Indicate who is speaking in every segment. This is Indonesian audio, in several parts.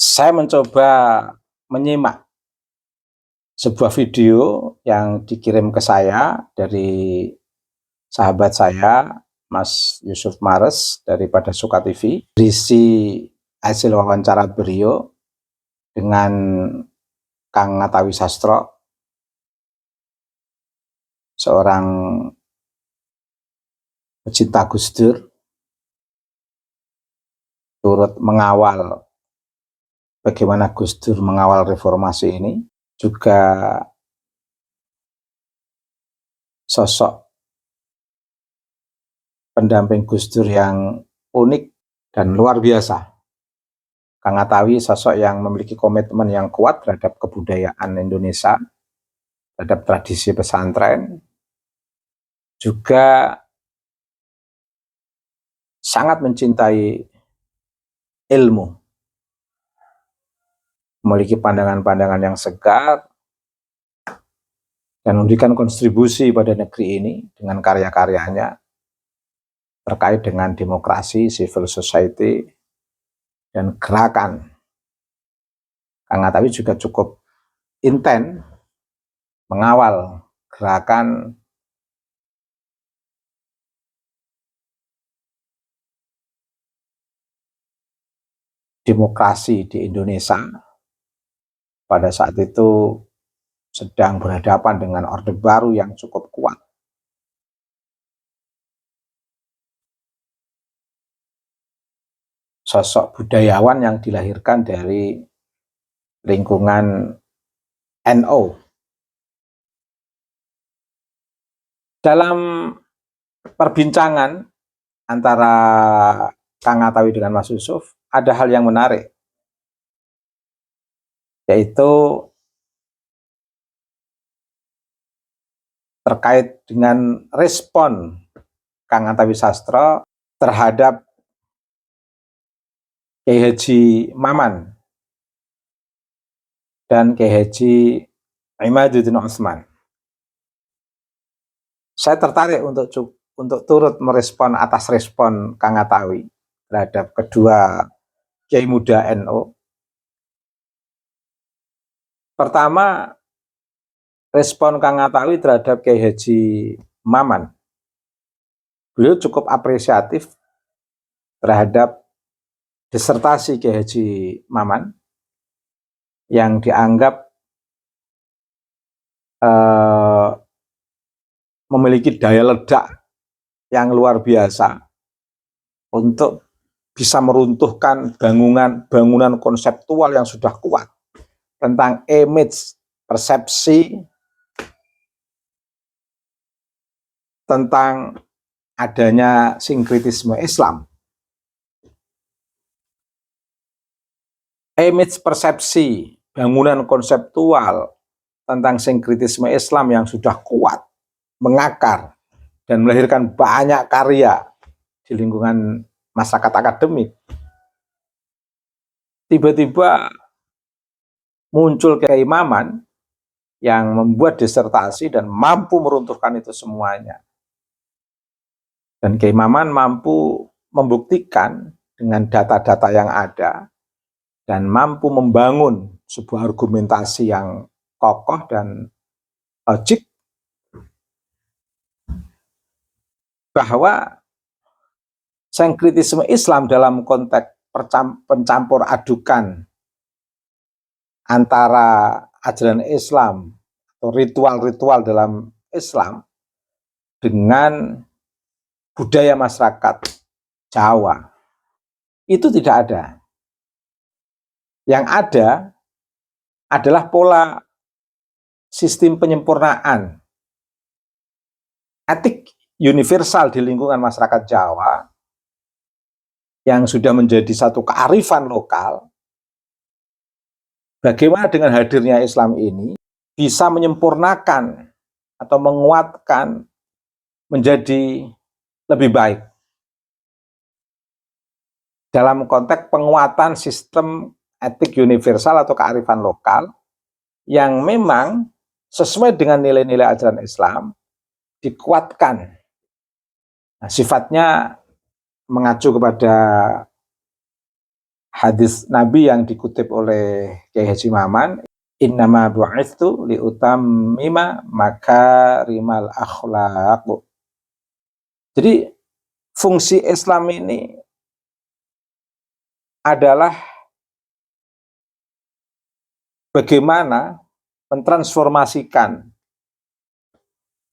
Speaker 1: Saya mencoba menyimak sebuah video yang dikirim ke saya dari sahabat saya, Mas Yusuf Mares daripada Suka TV. Berisi hasil wawancara beliau dengan Kang Ngatawi Sastro, seorang pecinta Gus Dur, turut mengawal bagaimana Gus Dur mengawal reformasi ini, juga sosok pendamping Gus Dur yang unik dan luar biasa. Kang Ngatawi sosok yang memiliki komitmen yang kuat terhadap kebudayaan Indonesia, terhadap tradisi pesantren, juga sangat mencintai ilmu, memiliki pandangan-pandangan yang segar, dan memberikan kontribusi pada negeri ini dengan karya-karyanya terkait dengan demokrasi, civil society, dan gerakan. Kang Ngatawi juga cukup intens mengawal gerakan demokrasi di Indonesia. Pada saat itu sedang berhadapan dengan Orde Baru yang cukup kuat. Sosok budayawan yang dilahirkan dari lingkungan NU. Dalam perbincangan antara Kang Ngatawi dengan Mas Yusuf, ada hal yang menarik, yaitu terkait dengan respon Kang Ngatawi Sastro terhadap Kiai Haji Maman dan Kiai Haji Imaduddin Utsman. Saya tertarik untuk turut merespon atas respon Kang Ngatawi terhadap kedua Kiai muda NU. Pertama, respon Kang Ngatawi terhadap Kiai Haji Maman. Beliau cukup apresiatif terhadap disertasi Kiai Haji Maman yang dianggap memiliki daya ledak yang luar biasa untuk bisa meruntuhkan bangunan konseptual yang sudah kuat tentang image, persepsi tentang adanya sinkretisme Islam. Image, persepsi, bangunan konseptual tentang sinkretisme Islam yang sudah kuat, mengakar, dan melahirkan banyak karya di lingkungan masyarakat akademik. Tiba-tiba muncul Kiai Maman yang membuat disertasi dan mampu meruntuhkan itu semuanya. Dan Kiai Maman mampu membuktikan dengan data-data yang ada dan mampu membangun sebuah argumentasi yang kokoh dan logik bahwa sinkretisme Islam dalam konteks pencampur adukan antara ajaran Islam atau ritual-ritual dalam Islam dengan budaya masyarakat Jawa itu tidak ada. Yang ada adalah pola sistem penyempurnaan etik universal di lingkungan masyarakat Jawa yang sudah menjadi satu kearifan lokal. Bagaimana dengan hadirnya Islam ini bisa menyempurnakan atau menguatkan menjadi lebih baik dalam konteks penguatan sistem etik universal atau kearifan lokal yang memang sesuai dengan nilai-nilai ajaran Islam dikuatkan. Nah, sifatnya mengacu kepada hadis Nabi yang dikutip oleh Kiai Haji Maman, innama bu'itsu liutammima makarimal akhlaq. Jadi fungsi Islam ini adalah bagaimana mentransformasikan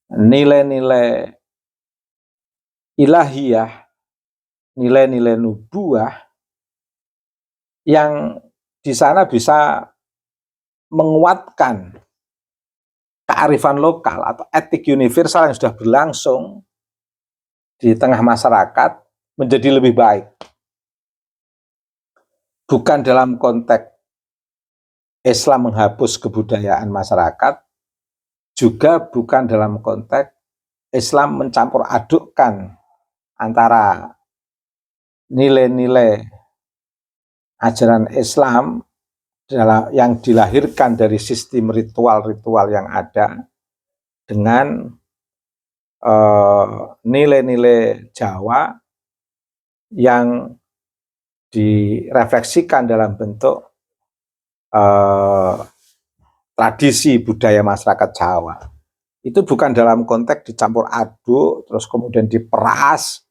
Speaker 1: nilai-nilai ilahiyah, nilai-nilai nubuah yang di sana bisa menguatkan kearifan lokal atau etik universal yang sudah berlangsung di tengah masyarakat menjadi lebih baik. Bukan dalam konteks Islam menghapus kebudayaan masyarakat, juga bukan dalam konteks Islam mencampur adukkan antara nilai-nilai ajaran Islam yang dilahirkan dari sistem ritual-ritual yang ada dengan nilai-nilai Jawa yang direfleksikan dalam bentuk tradisi budaya masyarakat Jawa. Itu bukan dalam konteks dicampur aduk terus kemudian diperas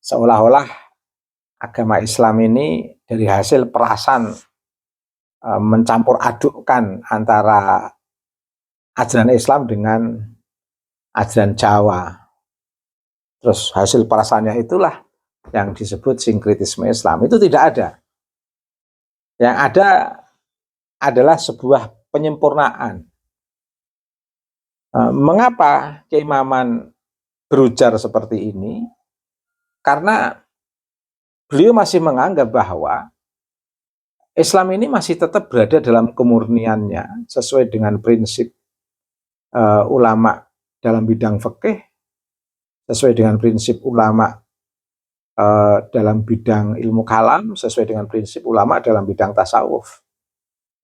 Speaker 1: seolah-olah agama Islam ini dari hasil perasan mencampur adukkan antara ajaran Islam dengan ajaran Jawa. Terus hasil perasannya itulah yang disebut sinkretisme Islam. Itu tidak ada. Yang ada adalah sebuah penyempurnaan. Mengapa Kiai Maman berujar seperti ini? Karena beliau masih menganggap bahwa Islam ini masih tetap berada dalam kemurniannya sesuai dengan prinsip ulama dalam bidang fikih, sesuai dengan prinsip ulama dalam bidang ilmu kalam, sesuai dengan prinsip ulama dalam bidang tasawuf.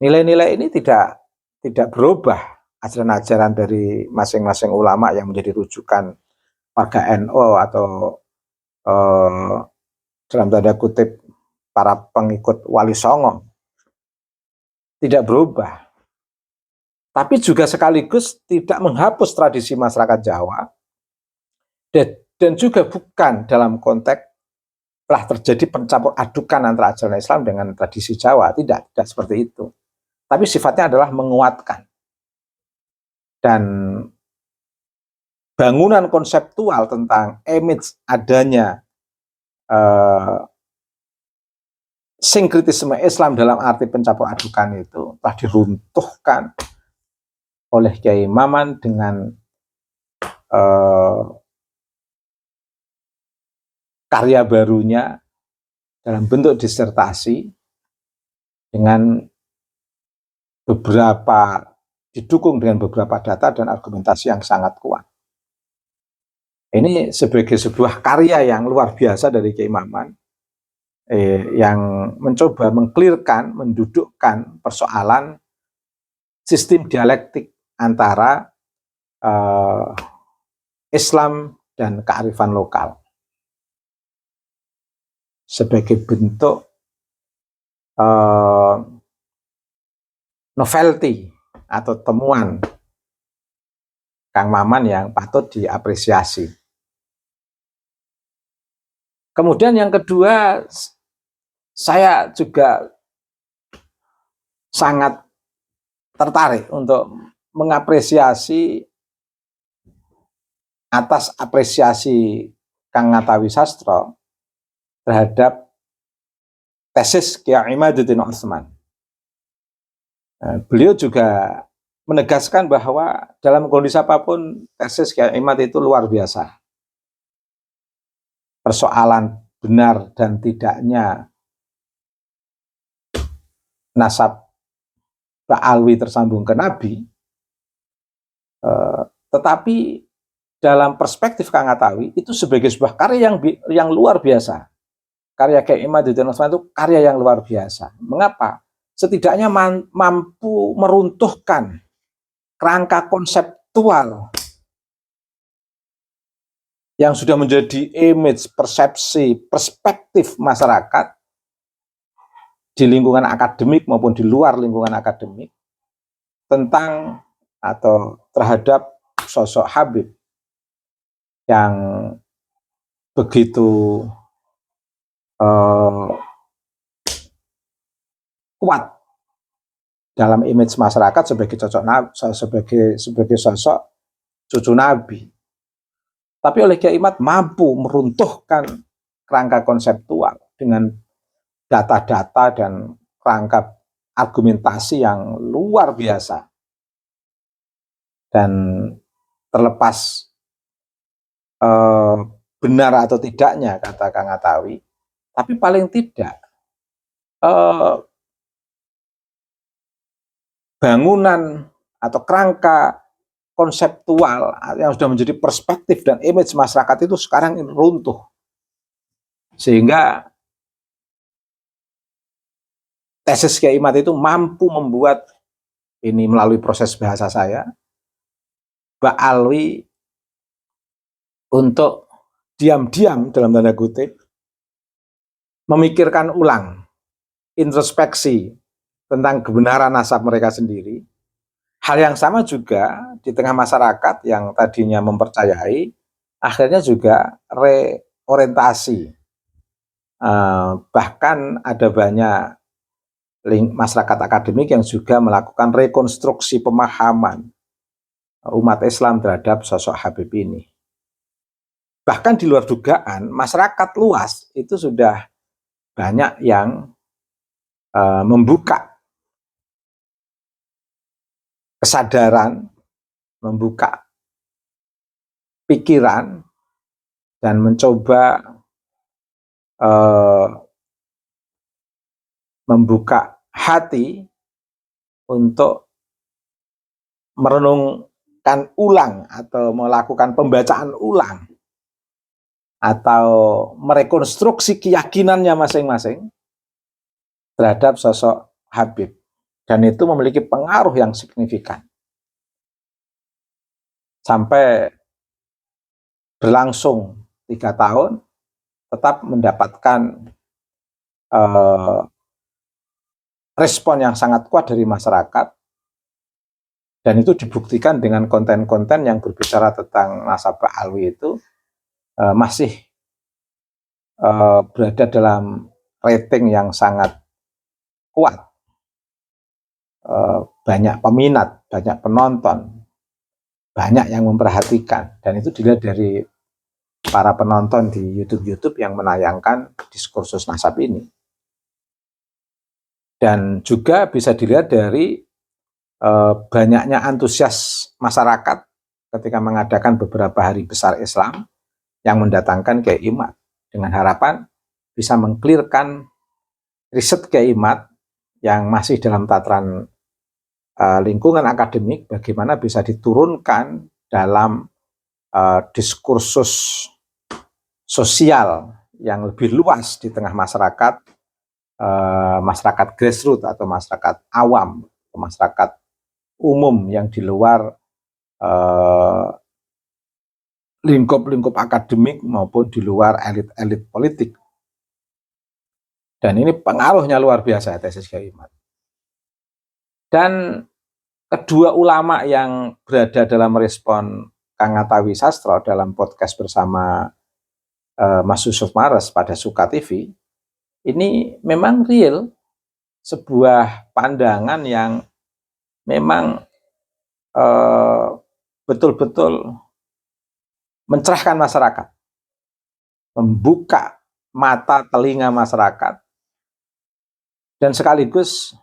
Speaker 1: Nilai-nilai ini tidak berubah, ajaran-ajaran dari masing-masing ulama yang menjadi rujukan warga NU atau dalam tanda kutip para pengikut Wali Songo tidak berubah. Tapi juga sekaligus tidak menghapus tradisi masyarakat Jawa dan juga bukan dalam konteks telah terjadi pencampur adukan antara ajaran Islam dengan tradisi Jawa. Tidak seperti itu. Tapi sifatnya adalah menguatkan. Dan bangunan konseptual tentang image adanya sinkretisme Islam dalam arti pencampur adukan itu telah diruntuhkan oleh Kiai Maman dengan karya barunya dalam bentuk disertasi dengan didukung dengan beberapa data dan argumentasi yang sangat kuat. Ini sebagai sebuah karya yang luar biasa dari Kiai Maman yang mencoba mengklirkan, mendudukkan persoalan sistem dialektik antara Islam dan kearifan lokal sebagai bentuk novelty atau temuan Kang Maman yang patut diapresiasi. Kemudian yang kedua, saya juga sangat tertarik untuk mengapresiasi atas apresiasi Kang Ngatawi Sastro terhadap tesis Kiai Imaduddin Utsman. Beliau juga menegaskan bahwa dalam kondisi apapun tesis Kiai Imad itu luar biasa. Persoalan benar dan tidaknya nasab Ba'alwi tersambung ke Nabi, tetapi dalam perspektif Kang Ngatawi itu sebagai sebuah karya yang luar biasa. Karya Kiai Imaduddin Utsman itu karya yang luar biasa. Mengapa? Setidaknya mampu meruntuhkan kerangka konseptual yang sudah menjadi image, persepsi, perspektif masyarakat di lingkungan akademik maupun di luar lingkungan akademik tentang atau terhadap sosok Habib yang begitu kuat dalam image masyarakat sebagai sebagai sosok cucu Nabi. Tapi oleh Kiai Imad mampu meruntuhkan kerangka konseptual dengan data-data dan kerangka argumentasi yang luar biasa. Dan terlepas benar atau tidaknya kata Kang Atawi, tapi paling tidak bangunan atau kerangka konseptual yang sudah menjadi perspektif dan image masyarakat itu sekarang ini runtuh. Sehingga tesis Kiai Imad itu mampu membuat ini melalui proses bahasa saya, Mbak Alwi untuk diam-diam dalam tanda kutip memikirkan ulang, introspeksi tentang kebenaran nasab mereka sendiri. Hal yang sama juga di tengah masyarakat yang tadinya mempercayai, akhirnya juga reorientasi. Bahkan ada banyak masyarakat akademik yang juga melakukan rekonstruksi pemahaman umat Islam terhadap sosok Habib ini. Bahkan di luar dugaan, masyarakat luas itu sudah banyak yang membuka kesadaran, membuka pikiran, dan mencoba membuka hati untuk merenungkan ulang atau melakukan pembacaan ulang atau merekonstruksi keyakinannya masing-masing terhadap sosok Habib. Dan itu memiliki pengaruh yang signifikan. Sampai berlangsung 3 tahun, tetap mendapatkan respon yang sangat kuat dari masyarakat. Dan itu dibuktikan dengan konten-konten yang berbicara tentang nasabah Alwi itu masih berada dalam rating yang sangat kuat. Banyak peminat, banyak penonton, banyak yang memperhatikan, dan itu dilihat dari para penonton di YouTube yang menayangkan diskursus nasab ini. Dan juga bisa dilihat dari banyaknya antusias masyarakat ketika mengadakan beberapa hari besar Islam yang mendatangkan Kiai Imad dengan harapan bisa mengklirkan riset Kiai Imad yang masih dalam tataran lingkungan akademik, bagaimana bisa diturunkan dalam diskursus sosial yang lebih luas di tengah masyarakat, masyarakat grassroots atau masyarakat awam, masyarakat umum yang di luar lingkup-lingkup akademik maupun di luar elit-elit politik. Dan ini pengaruhnya luar biasa tesis Kiai Imad. Dan kedua ulama yang berada dalam respon Kang Atawi Sastro dalam podcast bersama Mas Yusuf Mares pada Suka TV, ini memang real, sebuah pandangan yang memang betul-betul mencerahkan masyarakat, membuka mata telinga masyarakat, dan sekaligus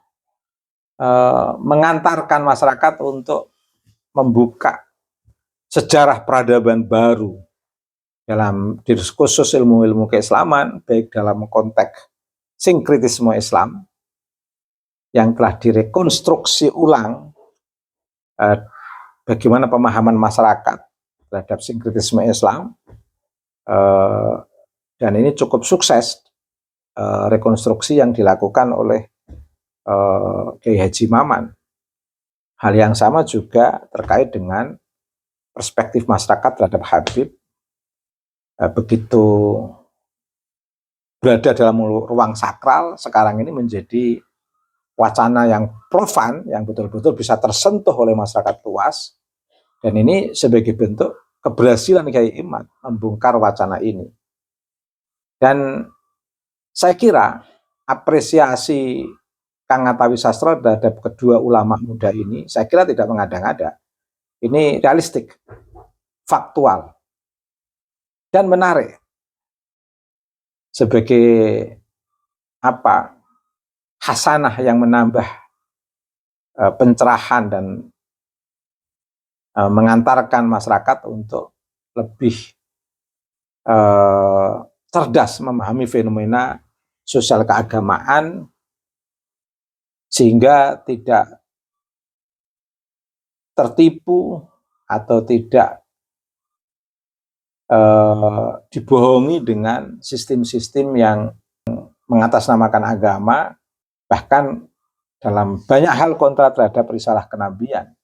Speaker 1: mengantarkan masyarakat untuk membuka sejarah peradaban baru dalam diskursus ilmu-ilmu keislaman, baik dalam konteks sinkritisme Islam yang telah direkonstruksi ulang bagaimana pemahaman masyarakat terhadap sinkritisme Islam, dan ini cukup sukses rekonstruksi yang dilakukan oleh Kiai Haji Maman. Hal yang sama juga terkait dengan perspektif masyarakat terhadap Habib, begitu berada dalam ruang sakral sekarang ini menjadi wacana yang profan, yang betul-betul bisa tersentuh oleh masyarakat luas. Dan ini sebagai bentuk keberhasilan Kiai Imad membongkar wacana ini. Dan saya kira apresiasi Kang Atta Wisastro terhadap kedua ulama muda ini, saya kira tidak mengada-ngada. Ini realistik, faktual, dan menarik. Sebagai hasanah yang menambah pencerahan dan mengantarkan masyarakat untuk lebih cerdas memahami fenomena sosial keagamaan, sehingga tidak tertipu atau tidak dibohongi dengan sistem-sistem yang mengatasnamakan agama, bahkan dalam banyak hal kontra terhadap risalah kenabian.